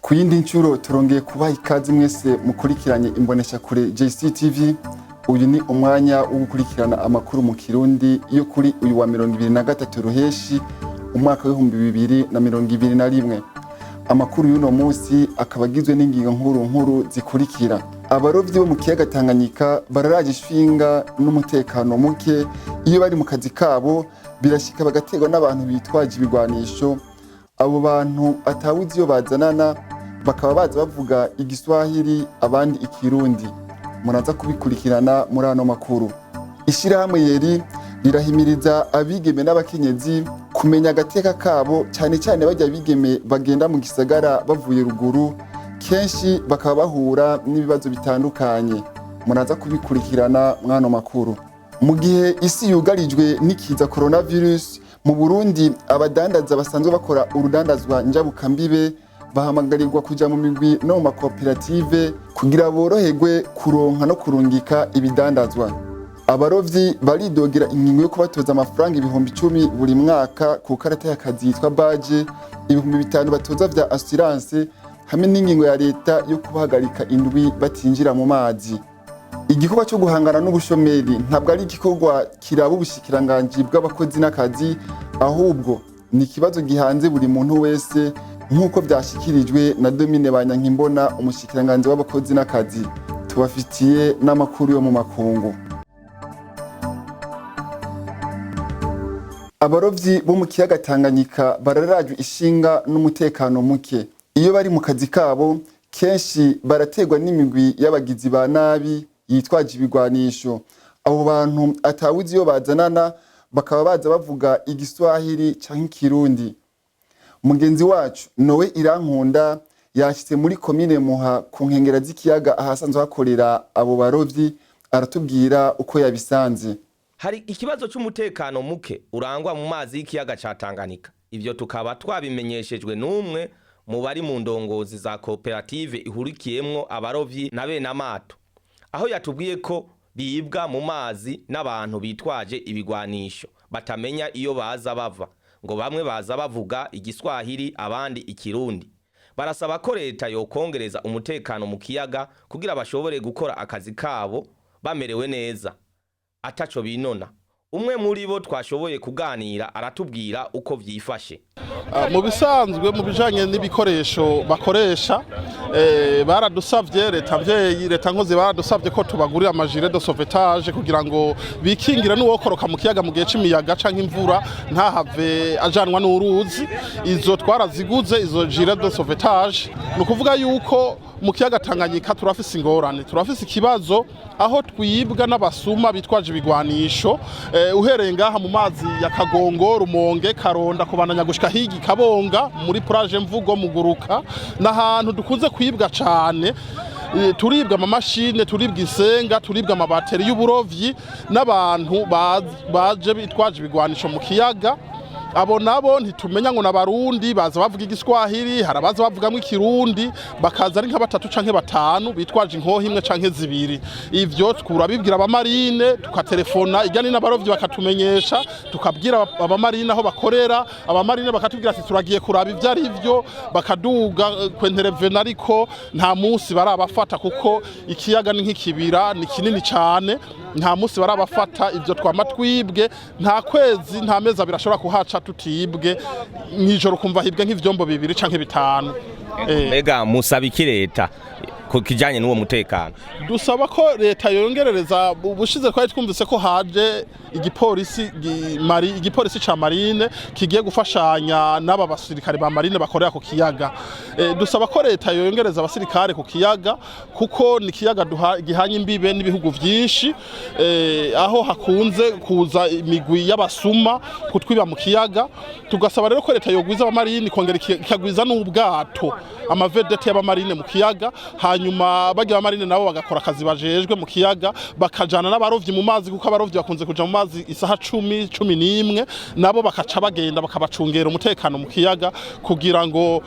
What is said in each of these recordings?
Ku yindi ncuro turongeye kubaha ikaze mwese mukurikiranye imbonesha kure JCTV. Uyu ni umwanya wo gukurikirana amakuru mu Kirundi yo kuri uyu wa 23 Ruheshi umwaka wa 2021. Amakuru y'uno munsi akabagizwe n'ingingo nkuru zikurikira. Abarovyi bo mu kiyaga Tanganyika bararaje ishinga n'umutekano muke iyo bari mu kazi kabo, birashika bagategwa n'abantu bitwaje ibigwanisho. Abo bantu atawuzi iyo bazanana, bakaba baza bavuga igiswahili abandi ikirundi. Muraza kubikurikirana muri ano makuru. Ishirahamwe yeri rirahimiriza abigeme n'abakenyezi kumenya agateka kabo, cyane cyane bajya bigeme bagenda mu gisagara bavuye ruguru, kenshi bakaba bahura n'ibibazo bitandukanye. Muraza kubikurikirana mwano makuru. Mu gihe isi yugarijwe n'ikiza coronavirus, mu Burundi abadandaza basanzwe bakora urudandazwa njabukambibe bahamagarirwa kuja mu migwi no mu makoperative kugira boroherwe kuronka no kurungika ibidandazwa. Abarovyi baridogera ingingo yo kubatoza amafaranga ibihumbi 10 buri mwaka ku karata y'akazi yitwa baje, ibihumbi 5 batoza vya assurance, hamwe n'ingingo ya leta yo kubahagarika indwi batinjira mu mazi. Igikorwa cyo guhangana n'ubushomeri ntabwo ari igikorwa kiraba ubushikiranganji bw'abakozi n'akazi, ahubwo ni ikibazo gihanze buri muntu wese, nk'uko byashikirijwe na Domine Banyankimbona, umushikiranganji w'abakozi n'akazi. Tubafitiye n'amakuru yo mu makungu. Abarovyi bo mu kiyaga Tanganyika bararajwe ishinga n'umutekano muke iyo bari mu kazi kabo, kenshi barategwa n'imigwi y'abagizi ba nabi yitwaje ibigwanisho. Abo bantu atawuzi iyo bazanana, bakaba baza bavuga igiswahili canke ikirundi. Mugenzi wacu Nowe Irankunda yashitse muri komine Muha ku nkengera z'ikiyaga ahasanzwe hakorera abo barovyi, aratubwira uko yabisanze. Hari ikibazo cy'umutekano muke urangwa mu mazi y'ikiyaga ca Tanganyika. Ivyo tukaba twabimenyeshejwe n'umwe mu bari mu ndongozi za koperative ihurikiyemwo abarovyi na bene amato, aho yatubwiye ko bibwa mu mazi n'abantu bitwaje ibigwanisho batamenya iyo baza bava, ngo bamwe baza bavuga igiswahili abandi ikirundi. Barasaba ko leta yokongereza umutekano mu kiyaga kugira bashobore gukora akazi kabo bamerewe neza ataco binona. Umwe muri bo twashoboye kuganira aratubwira uko vyifashe. Mu bisanzwe mu bijanye n'ibikoresho bakoresha, baradusavye leta nkozi baradusavye ko tubagurira amajire de sauvetage kugira ngo bikingira n'uwokoroka mu kiyaga mu gihe c'imiyaga canke imvura ntahave ajanwa n'uruzi. Izo twaraziguze izo jire de sauvetage. Nukuvuga yuko mu kiyaga Tanganyika turafise ingorane, turafise ikibazo aho twibwa n'abasuma bitwaje ibigwanisho, uhereye ngaha mu mazi ya Kagongo, Rumonge, Karonda kubananya gushika higi Kabonga muri plage Mvugo Muguruka, n'ahantu dukunze kwibwa cane. Turibwa amamashine, turibwa isenga, turibwa amabateri y'uburovyi n'abantu baje bitwaje ibigwanisho mu kiyaga. Abo nabo ntitumenya ngo n'abarundi baza bavuga igiswahili, harabaza bavugamwe ikirundi, bakaza ari nka 3 canke 5 bitwaje inkoho imwe canke 2. Ivyo turabibwira abamarine, tukatelefona ijyane n'abarovyi bakatumenyesha, tukabwira abamarine aho bakorera. Abamarine bakatubwira ati turagiye kuraba ivyo ari byo, bakaduga kwenterevena, ariko nta munsi barabafata kuko ikiyaga ni nk'ikibira, ni kinini cyane. Nta munsi barabafata. Ivyo twamatwibwe nta kwezi nta meza birashobora kuhaca tutibwe, nijoro kumva hibwe nk'ivyombo 2 canke 5. Mega musaba iki leta ku kijanye n'uwo mutekano? Dusaba ko leta yongerereza. Ubushize twari twumvise ko haje igipolisi ca marine kigiye gufashanya n'aba basirikare ba marine bakorera ku kiyaga. Dusaba ko leta yongereza abasirikare ku kiyaga kuko ni kiyaga gihanye imbibe n'ibihugu vyinshi, aho hakunze kuza imigwi y'abasuma kutwiba mu kiyaga. Tugasaba rero ko leta yogwiza abamarine, kongera ikagwiza n'ubwato, amavedete y'abamarine mu kiyaga, hanyuma bagira abamarine nabo bagakora akazi bajejwe mu kiyaga, bakajana n'abarovyi mu mazi kuko abarovyi bakunze kuja mu mazi isaha 10-11, nabo bakaca bagenda bakabacungera umutekano mu kiyaga kugira ngo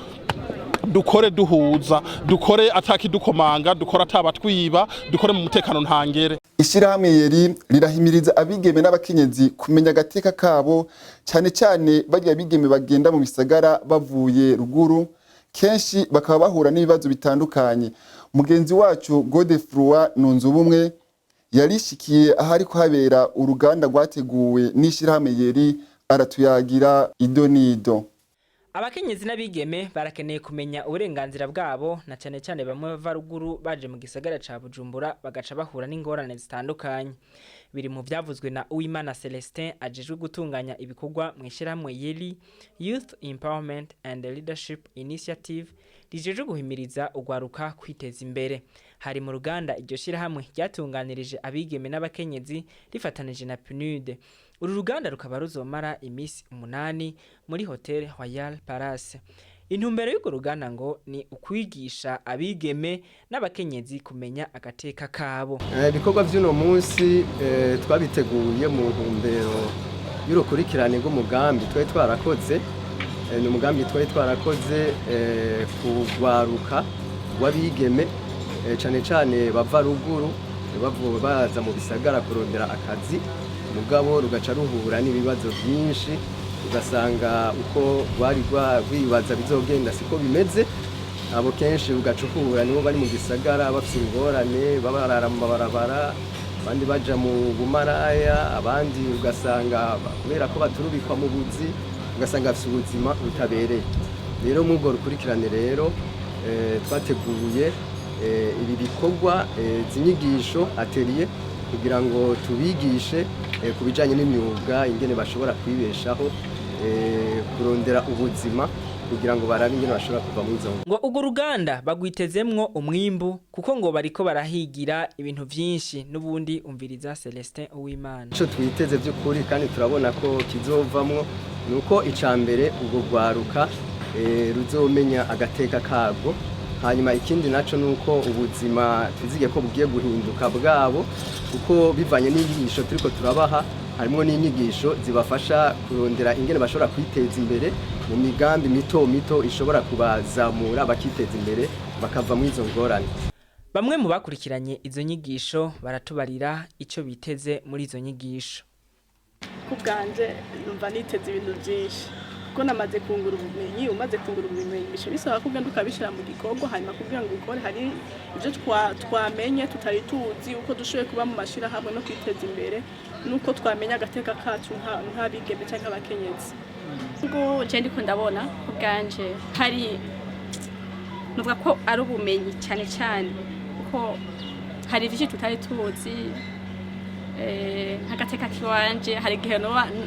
dukore duhuza, dukore atakidukomanga, dukora atabatwiba, dukore mu mutekano ntangere. Ishirahamwe yeri rirahimiriza abigeme n'abakenyezi kumenya agateka kabo, cyane cyane bagira abigeme bagenda mu bisagara bavuye ruguru, kenshi bakaba bahura n'ibibazo bitandukanye. Mugenzi wacu Godefroid Nunzubumwe yarishikiye ahari kuhabera uruganda rwateguwe n'ishirahamwe Yeri, aratuyagira ido nido. Abakenyezi n'abigeme barakeneye kumenya uburenganzira bwabo, na cyane cyane bamwe bava ruguru baje mu gisagara ca Bujumbura bagaca bahura n'ingorane zitandukanye. Biri mu vyavuzwe na Uwimana Celestin ajejwe gutunganya ibikorwa mu ishirahamwe Yeri, Youth Empowerment and Leadership Initiative, rijeje guhimiriza ugwaruka kwiteza imbere. Hari mu ruganda iryo shirahamwe ryatunganirije abigeme n'abakenyezi rifatanije na PNUD. Uru ruganda rukaba ruzomara imisi 8 muri Hotel Royal Palace. Intumbero y'uko ruganda ngo ni ukwigisha abigeme n'abakenyezi kumenya agateka kabo. Ibikorwa by'uno munsi twabiteguye mu ntumbero y'urukurikirane rw'umugambi twari twarakoze. Ni umugambi twari twarakoze kugwaruka w'abigeme cyane cyane bava ruguru baza mu bisagara kurondera akazi, mugabo rugaca ruhura n'ibibazo byinshi, ugasanga uko rwari rwibaza bizogenda siko bimeze. Abo kenshi rugaca uhura nibo bari mu gisagara bafite ingorane, babarara mu mabarabara, abandi baja mu bumaraya, abandi ugasanga kubera ko baturubikwa mu buzi ugasanga bafite ubuzima butabereye. Rero mu bwo rukurikirane rero twateguye ibi bikorwa z'inyigisho atelier kugira ngo tubigishe ku bijanye n'imyuga ingene bashobora kwibeshaho, kurondera ubuzima kugira ngo barabe ingene bashobora kuva mu izo ngo ugo ruganda bagwitezemwo umwimbu kuko ngo bariko barahigira ibintu vyinshi. N'ubundi umviriza Celestin Uwimana. Ico twiteze by'ukuri kandi turabona ko kizovamwo nuko icambere ubwo gwaruka ruzomenya agateka kabwo, hanyuma ikindi naco nuko ubuzima twizige ko bugiye guhinduka bwabo, kuko bivanye n'inyigisho turiko turabaha harimo n'inyigisho zibafasha kurondera ingene bashobora kwiteza imbere mu migambi mito mito ishobora kubazamura bakiteza imbere bakava mu izo ngorane. Bamwe mu bakurikiranye izo nyigisho baratubarira ico biteze muri izo nyigisho. Kubwanje numva niteze ibintu byinshi kuko namaze kungura ubumenyi. Umaze kungura ubumenyi bisaba ko ugenda ukabishira mu gikorwa, hanyuma kugira ngo ukore hari ibyo twamenye tutari tuzi, uko dushoboye kuba mu mashira hamwe no kwiteza imbere, nuko twamenya agateka kacu nk'abigeme cyangwa abakenyezi. Ngo je ndiko ndabona kubwanje hari nuvuga ko ari ubumenyi cyane cyane kuko hari byinshi tutari tuzi. Nk'agateka kiwanje hari igihe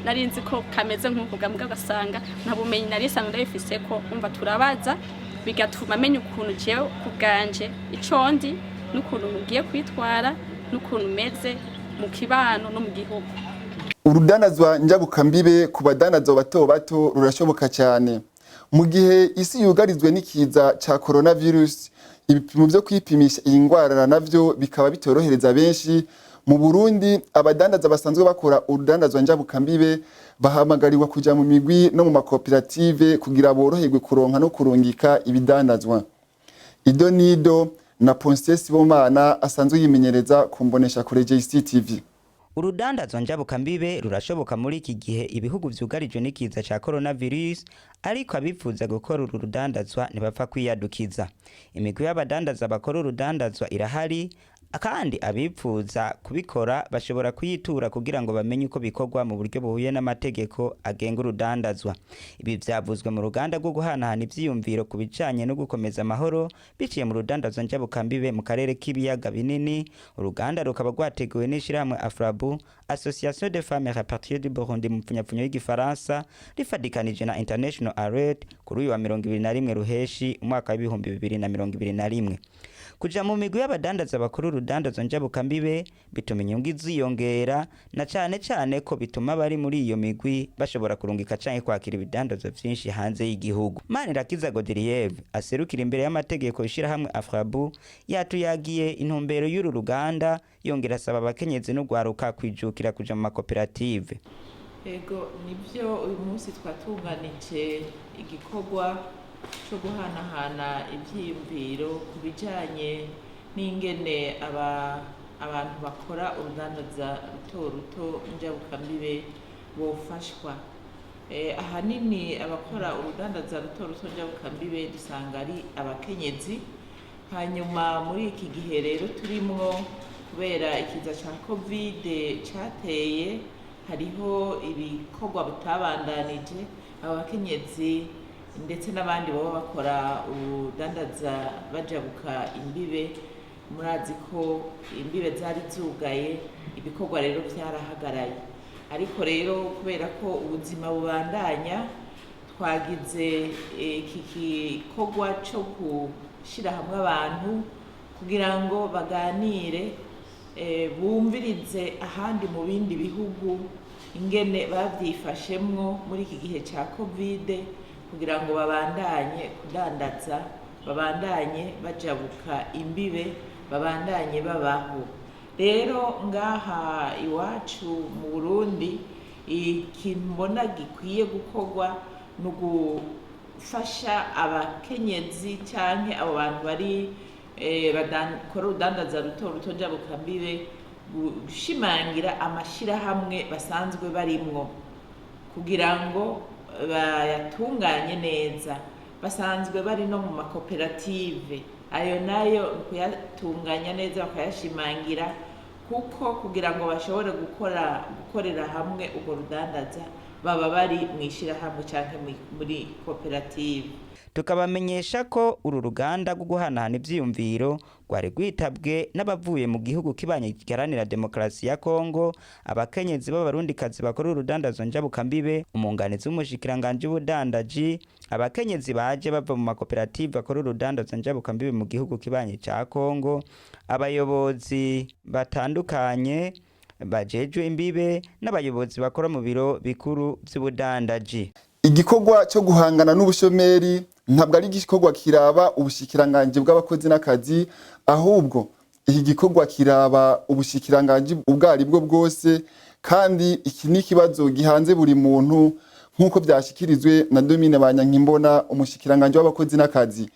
narinzi ko kameze nk'uko bwa gasanga nta bumenyi nari sanzwe ndabifise ko umva turabaza bigatuma amenya ukuntu jewe kubwanje ico ndi n'ukuntu mugiye kwitwara n'ukuntu meze mu kibano no mu gihugu. Urudanazwa njabukambibe ku badanazwa bato bato rurashoboka cyane. Mu gihe isi yugarizwe n'ikiza ca coronavirus, ibipimo byo kwipimisha iyi ngwara navyo bikaba bitorohereza benshi. Mu Burundi abadandaza basanzwe bakora urudandazwa njabukambibe bahamagarirwa kuja mu migwi no mu makoperative kugira boroherwe kuronka no kurungika ibidandazwa. Ido nido na Ponces Bomana asanzwe yimenyereza kumbonesha kure JCTV. Urudandazwa njabukambibe rurashoboka muri iki gihe ibihugu vyugarijwe n'ikiza ca coronavirus, ariko abifuza gukora uru rudandazwa ntibapfa kwiyadukiza. Imigwi y'abadandaza bakora urudandazwa irahari, kandi abipfuza kubikora bashobora kuyitura kugira ngo bamenye uko bikorwa mu buryo buhuye n'amategeko agenga urudandazwa. Ibi vyavuzwe mu ruganda rwo guhanahana ivyiyumviro ku bijanye no gukomeza amahoro biciye mu rudandazwa njabukambibe mu karere k'ibiyaga binini. Uruganda rukaba rwateguwe n'ishirahamwe Afrabu, Association des femmes réparties du Burundi mu pfunyapfunyo y'igifaransa, rifadikanije na International Alert kuri uyu wa 21 Ruheshi umwaka wa 2021. Kuja mu migwi y'abadandaza bakuru urudandazwa njabukambibe bituma inyungu ziyongera, na cyane cyane ko bituma bari muri iyo migwi bashobora kurungika canke kwakira ibidandazwa vyinshi hanze y'igihugu. Manirakiza Godelieve aserukira imbere y'amategeko ishirahamwe Afrabu yatuyagiye intumbero y'uru ruganda, yongera asaba abakenyezi no gwaruka kwijukira kuja mu makoperative. Ego nibyo uyu munsi twatunganije igikorwa cyo guhanahana ivyiyumviro ku bijanye n'ingene abantu bakora urudandaza ruto ruto njabukambibe bofashwa. ahanini abakora urudandaza ruto ruto njyabukambibe dusanga ari abakenyezi. Hanyuma muri iki gihe rero turimwo kubera ikiza ca covid cateye hariho ibikorwa bitabandanije, abakenyezi ndetse n'abandi baba bakora urudandaza bajabuka imbibe. Murazi ko imbibe zari zugaye, ibikorwa rero vyarahagaraye, ariko rero kubera ko ubuzima bubandanya twagize iki gikorwa cyo gushira hamwe abantu kugira ngo baganire bumvirize ahandi mu bindi bihugu ingene bavyifashemwo muri iki gihe ca covid, kugira ngo babandanye kudandaza, babandanye bajabuka imbibe, babandanye babaho. Rero ngaha iwacu mu Burundi ikintu mbona gikwiye gukorwa no gufasha abakenyezi canke abo bantu bari bakora urudandaza ruto ruto njabukambibe gushimangira amashirahamwe basanzwe barimwo kugira ngo bayatunganye neza. Basanzwe bari no mu makoperative, ayo nayo kuyatunganya neza bakayashimangira, kuko kugira ngo bashobore gukorera hamwe ubwo rudandaza baba bari mw'ishirahamwe canke muri koperative. Tukabamenyesha ko uru ruganda rwo guhanahana ivyiyumviro rwari rwitabwe n'abavuye mu gihugu kibanye giharanira demokarasi ya Kongo, abakenyezi b'abarundikazi bakora urudandazo njabukambibe, umunganizi w'umushikiranganje w'ubudandaji, abakenyezi baje bava mu makoperative bakora urudandazo njabukambibe mu gihugu kibanye ca Kongo, abayobozi batandukanye bajejwe imbibe n'abayobozi bakora mu biro bikuru vy'ubudandaji. Igikorwa cyo guhangana n'ubushomeri ntabwo ari igikorwa kiraba ubushikiranganje bw'abakozi n'akazi, ahubwo iki gikorwa kiraba ubushikiranganje ubwari bwo bwose, kandi iki ni ikibazo gihanze buri muntu nk'uko byashikirizwe na Domine Banyankimbona, umushikiranganje w'abakozi n'akazi.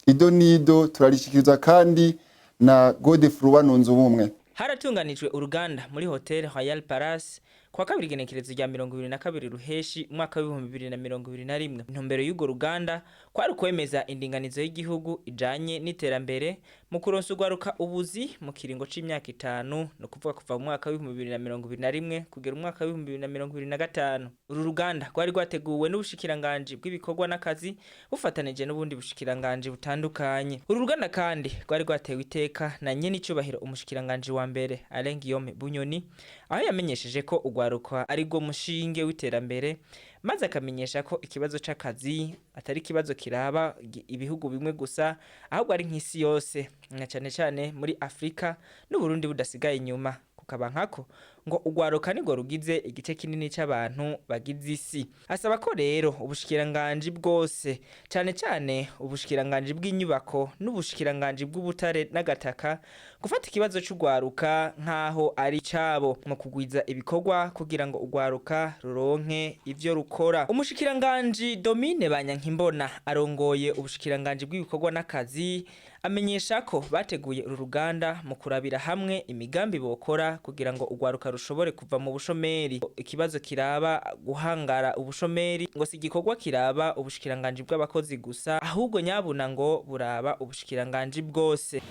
Ido nido turarishikiriza kandi na Godefroid Banunze ubumwe. Haratunganijwe uruganda muri Hotel Royal Palace kwa kabiri genekerezo rya 22 Ruheshi mwaka wa 2021. Intumbero y'ugo ruganda kwari kwemeza indinganizo y'igihugu ijanye n'iterambere mu kuronsa ugwaruka ubuzi mu kiringo c'imyaka 5, no kuvuga kuva mu mwaka wa 2021 kugera mu mwaka wa 2025. Uru ruganda rwari rwateguwe n'ubushikiranganje bw'ibikorwa n'akazi bufatanije n'ubundi bushikiranganje butandukanye. Uru ruganda kandi rwari rwatewe iteka na nyene icubahiro umushikiranganje wa mbere Alain Guillaume Bunyoni, aho yamenyesheje ko ugwaruka ari go mushinge w'iterambere, maze akamenyesha ko ikibazo c'akazi atari kibazo kiraba ibihugu bimwe gusa, ahubwo ari nk'isi yose, na cyane cyane muri Afrika n'Uburundi budasigaye inyuma. Kukaba nkako ngo ugwaruka nigo rugize igice kinini c'abantu bagize isi. Asaba ko rero ubushikiranganje bwose, cyane cyane ubushikiranganje bw'inyubako n'ubushikiranganje bw'ubutare n'agataka, gufata ikibazo c'ugwaruka nkaho ari cabo mu kugwiza ibikorwa kugira ngo ugwaruka ruronke ivyo rukora. Umushikiranganje Domine Banyankimbona arongoye ubushikiranganje bw'ibikorwa n'akazi amenyesha ko bateguye uru ruganda mu kurabira hamwe imigambi bokora kugira ngo ugwaruka rushobore kuva mu bushomeri. Ikibazo kiraba guhangara ubushomeri ngo si igikorwa kiraba ubushikiranganje bw'abakozi gusa, ahubwo nyabuna ngo buraba ubushikiranganje bwose.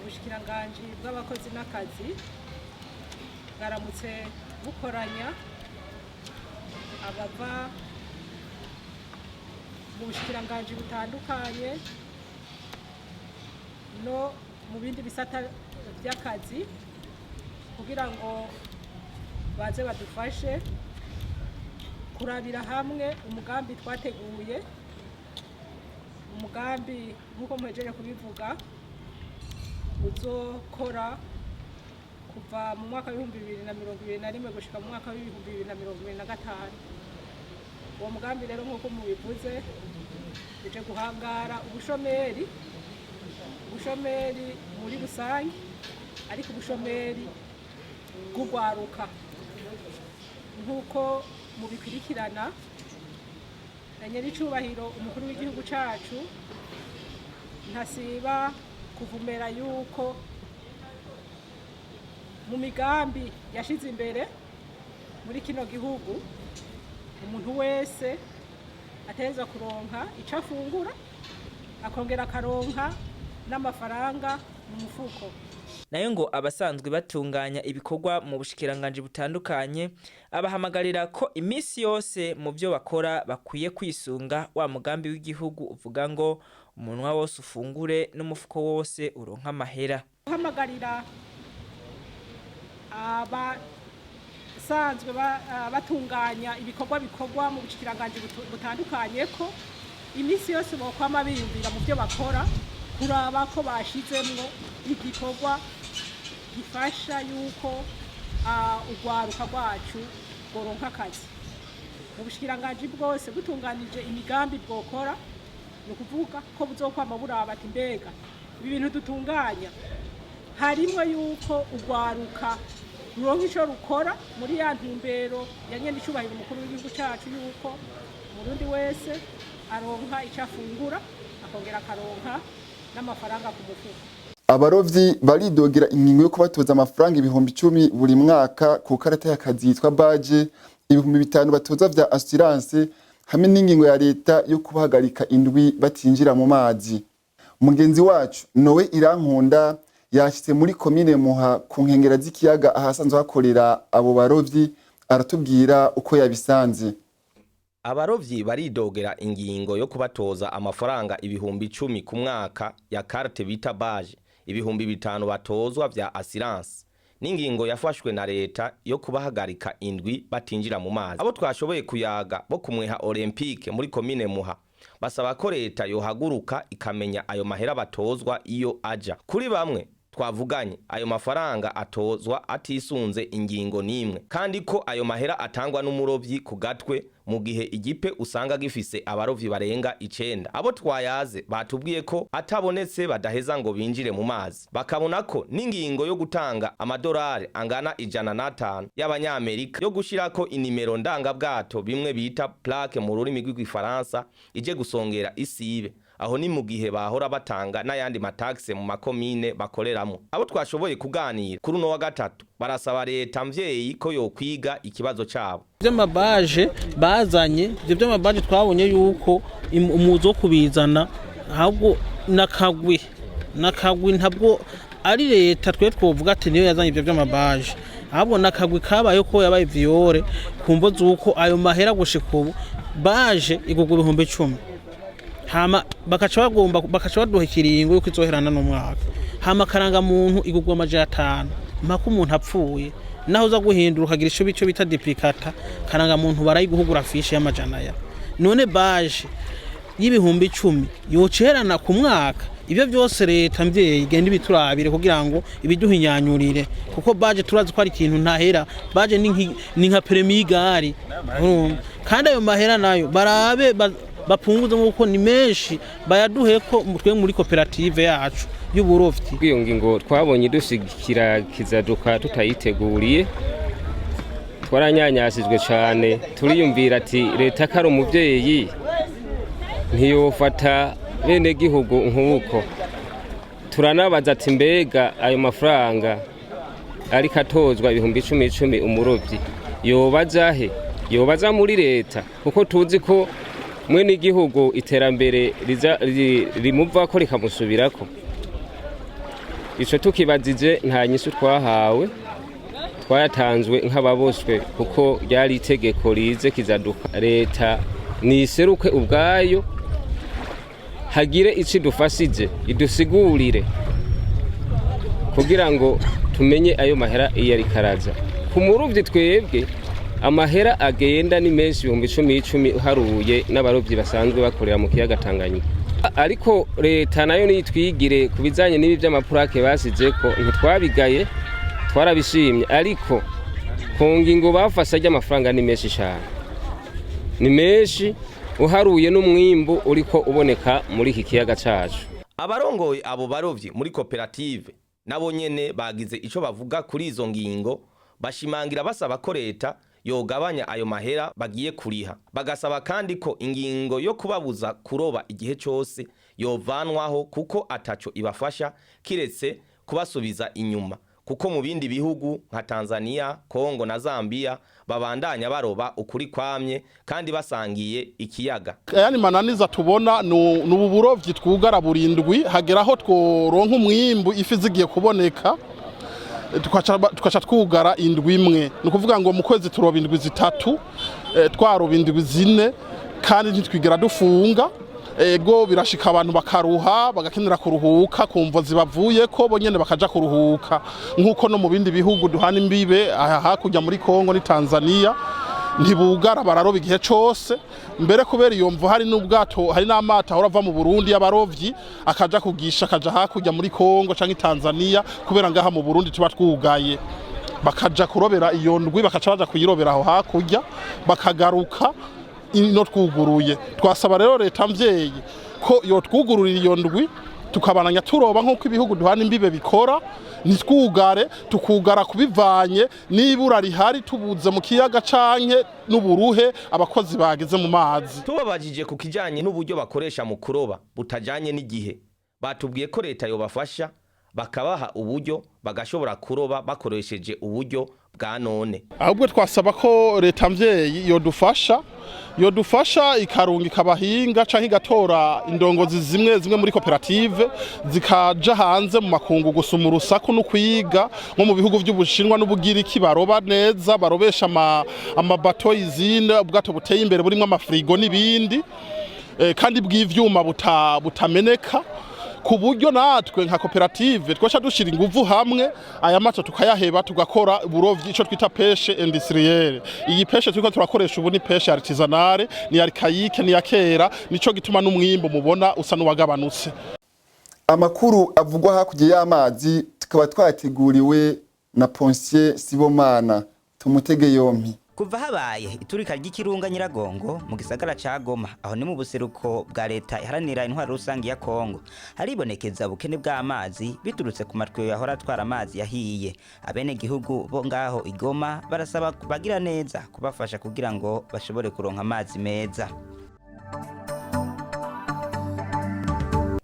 Ubushikiranganje bw'abakozi n'akazi bwaramutse bukoranya abava mu bushikiranganje butandukanye no mu bindi bisata by'akazi kugira ngo baze badufashe kurabira hamwe umugambi twateguye, umugambi nk'uko mwejeje kubivuga uzokora kuva mu mwaka wa 2021 gushika mu mwaka wa 2025. Uwo mugambi rero nk'uko mubivuze uje guhangara ubushomeri muri rusange, ariko ubushomeri bw'ugwaruka nk'uko mubikurikirana na nyir'icubahiro umukuru w'igihugu cacu ntasiba kuvumera yuko mu migambi yashize imbere muri kino gihugu umuntu wese ateza kuronka ico afungura akongera akaronka n'amafaranga mu mufuko. Nayo ngo abasanzwe batunganya ibikorwa mu bushikiranganje butandukanye abahamagarira ko imisi yose mu byo bakora bakwiye kwisunga wa mugambi w'igihugu uvuga ngo umunwa wose ufungure n'umufuko wose uronka amahera. Hamagarira abasanzwe batunganya ibikorwa bikorwa mu bushikiranganje butandukanye ko imisi yose bokwama biyumvira mu byo bakora kuraba ko bashizemwo igikorwa gifasha yuko urwaruka rwacu goronka akazi. Mu bushikiranganje bwose butunganije imigambi bwokora ni ukuvuga ko buzokwama buraba ati mbega ibi bintu dutunganya harimwo yuko urwaruka ruronka ico rukora muri ya ntumbero ya nyene icubahiro umukuru w'igihugu cacu yuko umurundi wese aronka ico afungura akongera akaronka n'amafaranga ku mufuko. Abarovyi baridogera ingingo yo kubatoza amafaranga 10,000 buri mwaka ku karata y'akazi yitwa badge, 5,000 batoza vya assurance hamwe n'ingingo ya leta yo kubahagarika indwi batinjira mu mazi. Mugenzi wacu Nowe Irankunda yashitse muri komine Muha ku nkengera z'ikiyaga ahasanzwe hakorera abo barovyi aratubwira uko yabisanze. Abarovyi baridogera ingingo yo kubatoza amafaranga 10,000 ku mwaka ya carte bita badge, 5,000 batozwa vya assurance. N'ingingo yafashwe na leta yo kubahagarika indwi batinjira mu mazi. Abo twashoboye kuyaga bo kumweha Olympique muri komine Muha basaba ko leta yohaguruka ikamenya ayo mahera batozwa iyo aja. Kuri bamwe twavuganye ayo mafaranga atozwa atisunze ingingo nimwe, kandi ko ayo mahera atangwa n'umurovyi ku gatwe mu gihe igipe usanga gifise abarovyi barenga 9. Abo twayaze batubwiye ko atabonetse badaheza ngo binjire mu mazi, bakabona ko n'ingingo yo gutanga amadolari angana 105 y'abanyamerika yo gushirako inimero ndanga bwato bimwe bita plaque mu rurimi rw'igifaransa ije gusongera isibe. Aho ni mu gihe bahora batanga n'ayandi mataxe mu makomine bakoreramo. Abo twashoboye kuganira kuri uno wa gatatu barasaba leta mvyeyi ko yokwiga ikibazo cabo. Vy'amabaje bazanye, ivyo vy'amabaje twabonye yuko umuzo kubizana ahubwo nakagwi ntabwo ari leta twe twovuga ati niyo yazanye ivyo vy'amabaje, ahubwo nakagwi kabaye ko yabaye viore kumvo zuko ayo mahera gushika ubu baje igugwa 10,000. Hama bakaca baduha ikiringo yuko izoherana n'umwaka. Hama karanga muntu igugwa 500 mpaka umuntu apfuye naho uza guhindura ukagira ico bita duplicata karanga muntu barayiguhugura fishi y'amajana. None baje y'10,000 yocerana ku mwaka. Ibyo byose leta mvyeyi igenda ibiturabire kugira ngo ibiduhinyanyurire, kuko baje turazi ko ari ikintu ntahera. Baje ni nka premier gari, kandi ayo mahera nayo barabe bapunguza nk'uko ni menshi bayaduhe ko twe muri koperative yacu y'uburovyi. Iyo ngingo twabonye idushigikira kizaduka tutayiteguriye, twaranyanyasizwe cyane. Turiyumvira ati leta kari umuvyeyi ntiyofata bene gihugu nk'uko. Turanabaza ati mbega ayo mafaranga ari katozwa 10,000 umurovyi yobaza he? Yobaza muri leta, kuko tuzi ko mwene igihugu iterambere rimuva ko rikamusubirako. Ico tukibazije nta nyishu twahawe, twayatanzwe nk'ababoswe kuko ryari itegeko rize kizaduka. Leta niseruke ubwayo hagire ici dufasije idusigurire kugira ngo tumenye ayo mahera iyo ari karaza. Ku murovyi twebwe amahera agenda ni menshi 10,000 uharuye n'abarovyi basanzwe bakorera mu kiyaga Tanganyika. Ariko leta nayo nitwigire kubizanye n'ibi by'amapurake basize ko ntitwabigaye, twarabishimye. Ariko kongingo bafasha ry'amafaranga ni menshi cyane, ni menshi uharuye n'umwimbu uriko uboneka muri iki kiyaga cacu. Abarongoye abo barovyi muri koperative nabo nyene bagize ico bavuga kuri izo ngingo, bashimangira basaba ko leta yogabanya ayo mahera bagiye kuriha. Bagasaba kandi ko ingingo yo kubabuza kuroba igihe cyose yovanwaho kuko ataco ibafasha kiretse kubasubiza inyuma. kuko mu bindi bihugu nka Tanzania, Kongo na Zambia babandanya baroba ukuri kwamye kandi basangiye ikiyaga. Yani mananiza tubona n'ubu burovyi twugara burindwi hageraho tworonka umwimbu ifi zigiye kuboneka tukaca twugara indwi imwe. Ni ukuvuga ngo mu kwezi turoba indwi zitatu, twaroba indwi zine kandi ntitwigera dufunga. Ego birashika abantu bakaruha bagakenera kuruhuka kumva zibavuye ko bonyene bakaja kuruhuka nkuko no mu bindi bihugu duhana imbibe hakurya muri Kongo ni Tanzania ntibugara bararoba igihe cose mbere kubera iyo mvu hari n'ubwato hari n'amata ahora mu Burundi y'abarovyi akaja kugisha akaja hakurya muri Kongo canke Tanzania kubera ngaha mu Burundi tuba twugaye bakaja kurobera iyo ndwi bakaca baja kuyirobera aho hakurya bakagaruka ino twuguruye. Twasaba rero leta mvyeyi ko yo twugururira iyo ndwi tukabananya turoba nkuko ibihugu duhana imbibe bikora nitwugare tukugara kubivanye nibura rihari tubuze mu kiyaga canke n'uburuhe abakozi bageze mu mazi. Tubabajije ku kijanye n'uburyo bakoresha mu kuroba butajanye n'igihe batubwiye ko leta yobafasha bakabaha uburyo bagashobora kuroba bakoresheje uburyo bwa none. Ahubwo twasaba ko leta mvyeyi yodufasha ikarunga ikabahinga canke igatora indongozi zimwe muri koperative zikaja hanze mu makungu gusuma urusaku no kwiga nko mu bihugu vy'Ubushinwa n'Ubugiriki baroba neza barobesha amabato izina ubwato buteye imbere burimo amafrigo n'ibindi kandi bw'ivyuma butameneka ku buryo natwe nka koperative twasha dushira inguvu hamwe aya mato tukayaheba tugakora uburovyi ico twita pêche industrielle. Iyi pêche turiko turakoresha ubu ni pêche artisanale ni archaïque ni yakera nico gituma n'umwimbo mubona usa n'uwagabanutse. Amakuru avugwa hakurya y'amazi tukaba twateguriwe na Ponsier Sibomana tumutege yompi. Kuva habaye iturika ry'ikirunga Nyiragongo mu gisagara ca Goma aho ni mu buseruko bwa leta iharanira intwaro rusangi ya Kongo haribonekeza bukene bw'amazi biturutse ku matwe yahora atwara amazi yahiye. Abene gihugu bo ngaho igoma barasaba kubagira neza kubafasha kugira ngo bashobore kuronka amazi meza.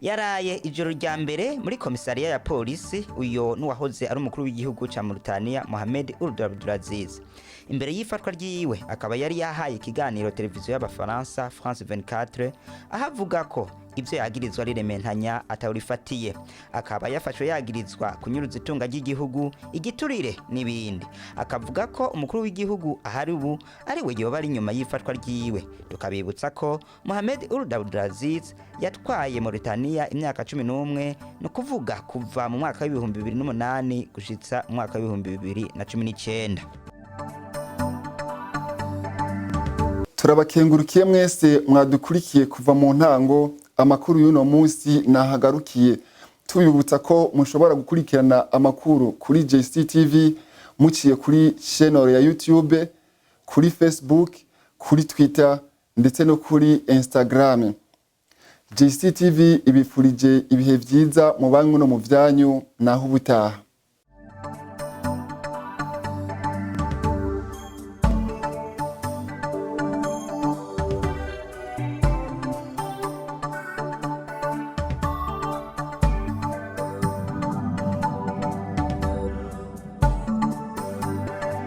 Yaraye ijoro rya mbere muri komisariya ya polisi uyo nuwahoze ari umukuru w'igihugu ca Mauritania Mohamed Ould Abdelaziz. Imbere y'ifatwa ryiwe akaba yari yahaye ikiganiro televiziyo y'Abafaransa France 24 ahavuga ko ivyo yagirizwa ari rementanya atawurifatiye akaba yafashwe yagirizwa kunyuruza itunga ry'igihugu igiturire n'ibindi akavuga ko umukuru w'igihugu ahari ubu ari we yoba ari nyuma y'ifatwa ryiwe. Tukabibutsa ko Mohamed Ould Abdelaziz yatwaye Mauritania imyaka 11 no kuvuga kuva mu mwaka wa 2008 gushitsa mu mwaka wa 2019. Turabakengurukiye mwese mwadukurikiye kuva mu ntango. Amakuru y'uno munsi nahagarukiye. Tubibutsa ko mushobora gukurikirana amakuru kuri JCTV muciye kuri channel ya YouTube, kuri Facebook, kuri Twitter ndetse no kuri Instagram. JCTV ibifurije ibihe vyiza mu banyu no mu vyanyu naho ubutaha.